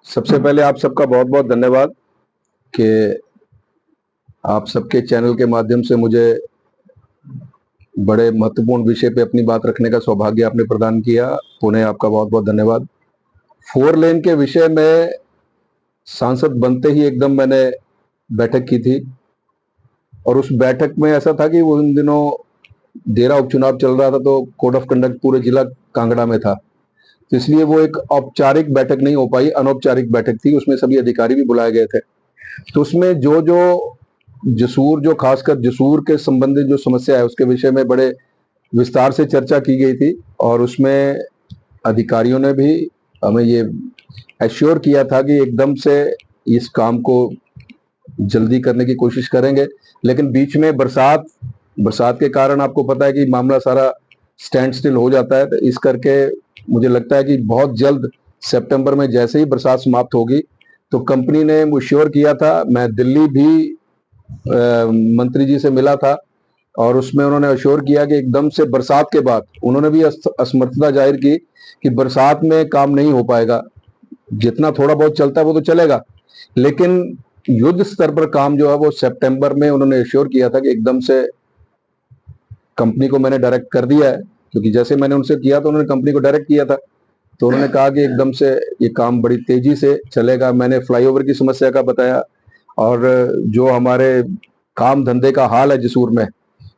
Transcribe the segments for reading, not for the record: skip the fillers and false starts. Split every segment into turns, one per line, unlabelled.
सबसे पहले आप सबका बहुत बहुत धन्यवाद कि आप सबके चैनल के माध्यम से मुझे बड़े महत्वपूर्ण विषय पे अपनी बात रखने का सौभाग्य आपने प्रदान किया। पुनः आपका बहुत बहुत धन्यवाद। 4 लेन के विषय में सांसद बनते ही एकदम मैंने बैठक की थी और उस बैठक में ऐसा था कि वो उन दिनों देरा उपचुनाव चल रहा था, तो कोड ऑफ कंडक्ट पूरे जिला कांगड़ा में था, तो इसलिए वो एक औपचारिक बैठक नहीं हो पाई, अनौपचारिक बैठक थी। उसमें सभी अधिकारी भी बुलाए गए थे। तो उसमें जो खासकर जसूर के संबंधित जो समस्या है उसके विषय में बड़े विस्तार से चर्चा की गई थी और उसमें अधिकारियों ने भी हमें ये एश्योर किया था कि एकदम से इस काम को जल्दी करने की कोशिश करेंगे। लेकिन बीच में बरसात के कारण आपको पता है कि मामला सारा स्टैंड स्टिल हो जाता है। तो इस करके मुझे लगता है कि बहुत जल्द सितंबर में जैसे ही बरसात समाप्त होगी तो कंपनी ने श्योर किया था। मैं दिल्ली भी मंत्री जी से मिला था और उसमें उन्होंने अश्योर किया कि एकदम से बरसात के बाद उन्होंने भी असमर्थता जाहिर की कि बरसात में काम नहीं हो पाएगा, जितना थोड़ा बहुत चलता है वो तो चलेगा, लेकिन युद्ध स्तर पर काम जो है वो सितंबर में उन्होंने अश्योर किया था कि एकदम से कंपनी को मैंने डायरेक्ट कर दिया है, क्योंकि जैसे मैंने उनसे किया तो उन्होंने कंपनी को डायरेक्ट किया था। तो उन्होंने कहा कि एकदम से ये काम बड़ी तेजी से चलेगा। मैंने फ्लाईओवर की समस्या का बताया और जो हमारे काम धंधे का हाल है जसूर में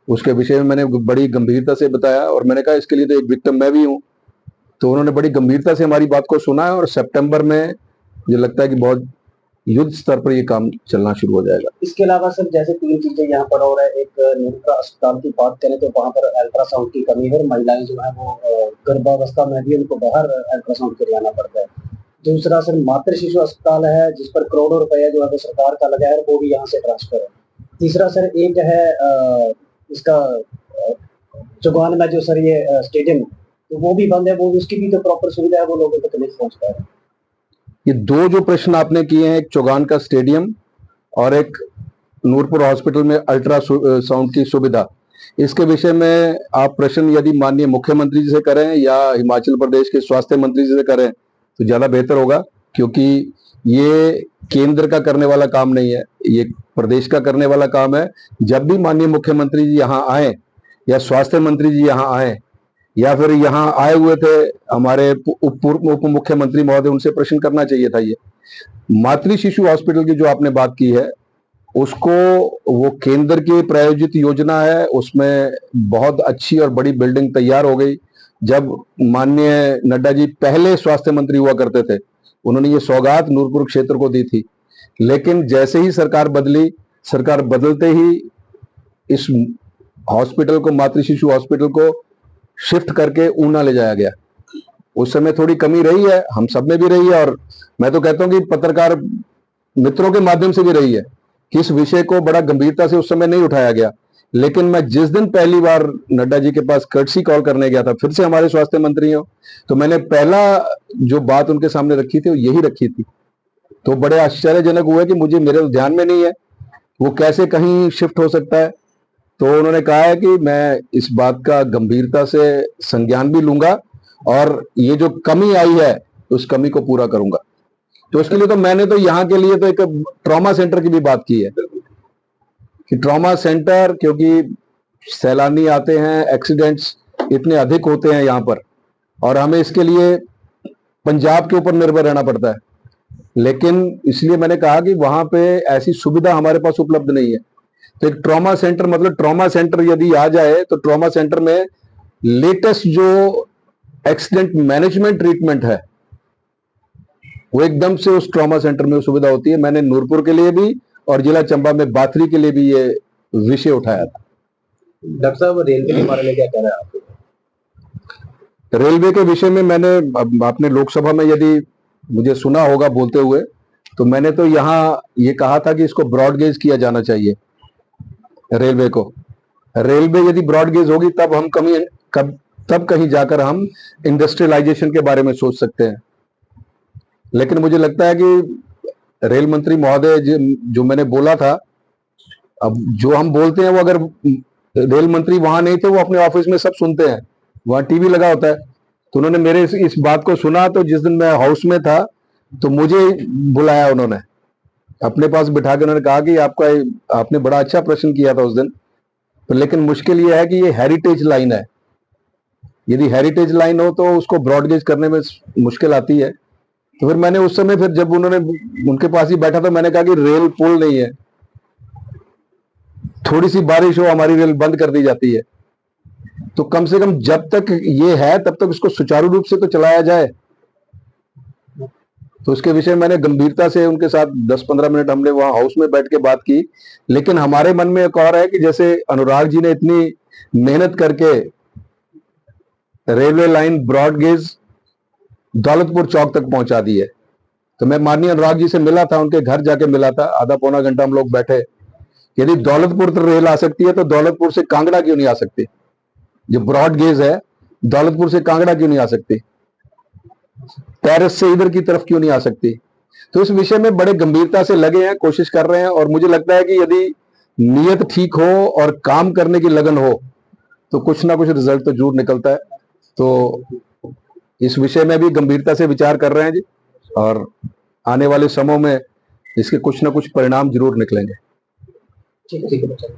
उसके विषय में मैंने बड़ी गंभीरता से बताया और मैंने कहा इसके लिए तो एक विक्टिम मैं भी हूँ। तो उन्होंने बड़ी गंभीरता से हमारी बात को सुना है और सितंबर में मुझे लगता है कि बहुत युद्ध स्तर पर ये काम चलना शुरू हो जाएगा।
इसके अलावा सर जैसे 3 चीजें यहाँ पर हो रहा है। एक नेत्रा अस्पताल की बात करें तो वहाँ पर अल्ट्रासाउंड की कमी है और महिलाएं जो है वो गर्भावस्था में भी उनको बाहर अल्ट्रासाउंड करवाना पड़ता है। दूसरा सर मातृ शिशु अस्पताल है जिस पर करोड़ों रुपया जो है सरकार का लगा है, वो भी यहाँ से ट्रांसफर है। तीसरा सर एक है इसका चौगान में जो सर ये स्टेडियम, तो वो भी बंद है, वो उसकी भी तो प्रॉपर सुविधा है, वो लोगों तक नहीं पहुंच पा रहा है।
ये दो जो प्रश्न आपने किए हैं, एक चौगान का स्टेडियम और एक नूरपुर हॉस्पिटल में अल्ट्रा साउंड की सुविधा, इसके विषय में आप प्रश्न यदि माननीय मुख्यमंत्री जी से करें या हिमाचल प्रदेश के स्वास्थ्य मंत्री जी से करें तो ज्यादा बेहतर होगा, क्योंकि ये केंद्र का करने वाला काम नहीं है, ये प्रदेश का करने वाला काम है। जब भी माननीय मुख्यमंत्री जी यहाँ आए या स्वास्थ्य मंत्री जी यहाँ आए या फिर यहाँ आए हुए थे हमारे उप मुख्यमंत्री महोदय, उनसे प्रश्न करना चाहिए था। ये मातृ शिशु हॉस्पिटल की जो आपने बात की है उसको, वो केंद्र की प्रायोजित योजना है, उसमें बहुत अच्छी और बड़ी बिल्डिंग तैयार हो गई। जब माननीय नड्डा जी पहले स्वास्थ्य मंत्री हुआ करते थे उन्होंने ये सौगात नूरपुर क्षेत्र को दी थी, लेकिन जैसे ही सरकार बदली, सरकार बदलते ही इस हॉस्पिटल को, मातृ शिशु हॉस्पिटल को शिफ्ट करके ऊना ले जाया गया। उस समय थोड़ी कमी रही है, हम सब में भी रही है और मैं तो कहता हूं कि पत्रकार मित्रों के माध्यम से भी रही है कि इस विषय को बड़ा गंभीरता से उस समय नहीं उठाया गया। लेकिन मैं जिस दिन पहली बार नड्डा जी के पास कर्टसी कॉल करने गया था, फिर से हमारे स्वास्थ्य मंत्री हो, तो मैंने पहला जो बात उनके सामने रखी थी वो यही रखी थी। तो बड़े आश्चर्यजनक हुए कि मुझे, मेरे ध्यान में नहीं है वो कैसे कहीं शिफ्ट हो सकता है। तो उन्होंने कहा है कि मैं इस बात का गंभीरता से संज्ञान भी लूंगा और ये जो कमी आई है उस कमी को पूरा करूंगा। तो इसके लिए तो मैंने तो यहाँ के लिए तो एक ट्रॉमा सेंटर की भी बात की है कि ट्रॉमा सेंटर, क्योंकि सैलानी आते हैं, एक्सीडेंट्स इतने अधिक होते हैं यहाँ पर और हमें इसके लिए पंजाब के ऊपर निर्भर रहना पड़ता है। लेकिन इसलिए मैंने कहा कि वहां पे ऐसी सुविधा हमारे पास उपलब्ध नहीं है। तो एक ट्रॉमा सेंटर, मतलब ट्रॉमा सेंटर यदि आ जाए तो ट्रॉमा सेंटर में लेटेस्ट जो एक्सीडेंट मैनेजमेंट ट्रीटमेंट है वो एकदम से उस ट्रॉमा सेंटर में सुविधा होती है। मैंने नूरपुर के लिए भी और जिला चंबा में बाथरी के लिए भी ये विषय उठाया था।
डॉक्टर साहब रेलवे के बारे में क्या कह रहे हैं आप?
रेलवे के विषय में मैंने अपने लोकसभा में यदि मुझे सुना होगा बोलते हुए, तो मैंने तो यहाँ ये कहा था कि इसको ब्रॉडगेज किया जाना चाहिए रेलवे को। रेलवे यदि ब्रॉडगेज होगी तब हम तब कहीं जाकर हम इंडस्ट्रियलाइजेशन के बारे में सोच सकते हैं। लेकिन मुझे लगता है कि रेल मंत्री महोदय जो मैंने बोला था, अब जो हम बोलते हैं वो, अगर रेल मंत्री वहां नहीं थे, वो अपने ऑफिस में सब सुनते हैं, वहां टीवी लगा होता है, तो उन्होंने मेरे इस बात को सुना। तो जिस दिन मैं हाउस में था तो मुझे बुलाया उन्होंने, अपने पास बिठा के उन्होंने कहा कि आपने बड़ा अच्छा प्रश्न किया था उस दिन, तो लेकिन मुश्किल ये है कि ये हेरिटेज लाइन है, यदि हेरिटेज लाइन हो तो उसको ब्रॉडगेज करने में मुश्किल आती है। तो फिर मैंने उस समय, फिर जब उन्होंने, उनके पास ही बैठा था, मैंने कहा कि रेल पुल नहीं है, थोड़ी सी बारिश हो हमारी रेल बंद कर दी जाती है, तो कम से कम जब तक ये है तब तक इसको सुचारू रूप से तो चलाया जाए। तो उसके विषय मैंने गंभीरता से उनके साथ 10-15 मिनट हमने वहां हाउस में बैठ के बात की। लेकिन हमारे मन में एक और है कि जैसे अनुराग जी ने इतनी मेहनत करके रेलवे लाइन ब्रॉडगेज दौलतपुर चौक तक पहुंचा दी है, तो मैं माननीय अनुराग जी से मिला था, उनके घर जाके मिला था, आधा पौना घंटा हम लोग बैठे। यदि दौलतपुर तक रेल आ सकती है तो दौलतपुर से कांगड़ा क्यों नहीं आ सकती? जो ब्रॉड गेज है, दौलतपुर से कांगड़ा क्यों नहीं आ सकती? टेरिस से इधर की तरफ क्यों नहीं आ सकती? तो इस विषय में बड़े गंभीरता से लगे हैं, कोशिश कर रहे हैं, और मुझे लगता है कि यदि नीयत ठीक हो और काम करने की लगन हो तो कुछ ना कुछ रिजल्ट तो जरूर निकलता है। तो इस विषय में भी गंभीरता से विचार कर रहे हैं जी, और आने वाले समय में इसके कुछ ना कुछ परिणाम जरूर निकलेंगे।
ठीक है, ठीक है।